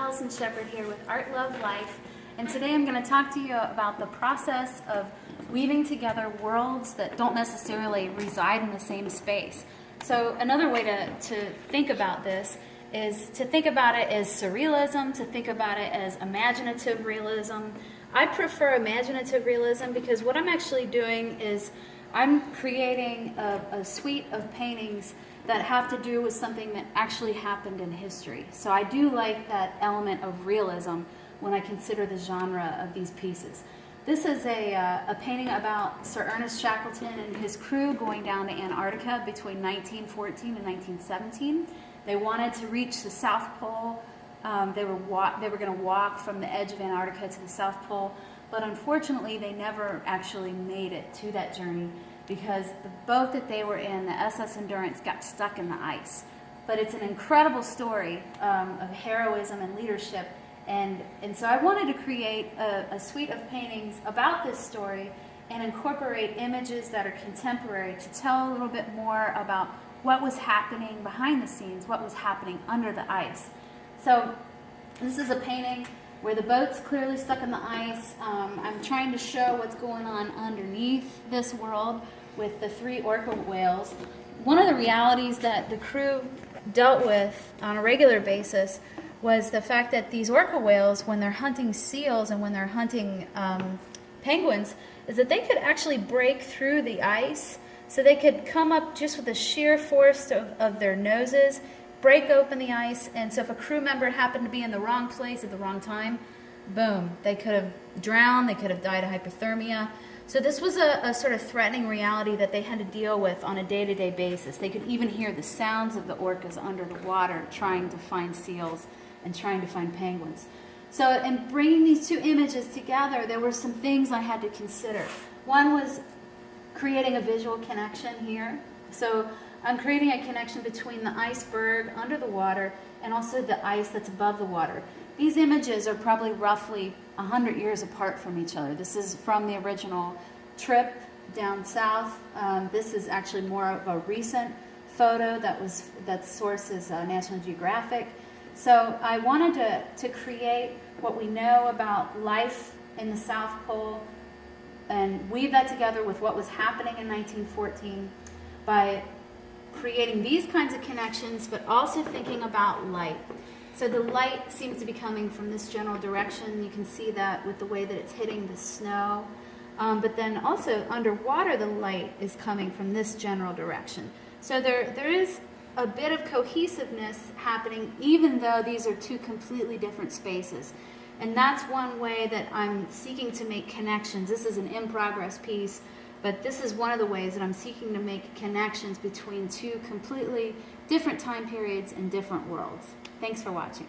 Alison here with Art Love Life, and today I'm going to talk to you about the process of weaving together worlds that don't necessarily reside in the same space. So another way to think about this is to think about it as surrealism, to think about it as imaginative realism. I prefer imaginative realism because what I'm actually doing is I'm creating a suite of paintings that have to do with something that actually happened in history. So I do like that element of realism when I consider the genre of these pieces. This is a painting about Sir Ernest Shackleton and his crew going down to Antarctica between 1914 and 1917. They wanted to reach the South Pole. They were going to walk from the edge of Antarctica to the South Pole, but unfortunately they never actually made it to that journey because the boat that they were in, the SS Endurance, got stuck in the ice. But it's an incredible story of heroism and leadership, and so I wanted to create a suite of paintings about this story and incorporate images that are contemporary to tell a little bit more about what was happening behind the scenes, what was happening under the ice. So this is a painting where the boat's clearly stuck in the ice. I'm trying to show what's going on underneath this world with the 3 orca whales. One of the realities that the crew dealt with on a regular basis was the fact that these orca whales, when they're hunting seals and when they're hunting penguins, is that they could actually break through the ice. So they could come up just with the sheer force of their noses, break open the ice, and so if a crew member happened to be in the wrong place at the wrong time, boom, they could have drowned, they could have died of hypothermia. So this was a sort of threatening reality that they had to deal with on a day-to-day basis. They could even hear the sounds of the orcas under the water trying to find seals and trying to find penguins. So in bringing these 2 images together, there were some things I had to consider. One was creating a visual connection here. So I'm creating a connection between the iceberg under the water and also the ice that's above the water. These images are probably roughly 100 years apart from each other. This is from the original trip down south. This is actually more of a recent photo that source is National Geographic. So I wanted to create what we know about life in the South Pole and weave that together with what was happening in 1914 by creating these kinds of connections, but also thinking about light. So the light seems to be coming from this general direction. You can see that with the way that it's hitting the snow. But then also underwater, the light is coming from this general direction. So there is a bit of cohesiveness happening, even though these are 2 completely different spaces. And that's one way that I'm seeking to make connections. This is an in-progress piece, but this is one of the ways that I'm seeking to make connections between 2 completely different time periods and different worlds. Thanks for watching.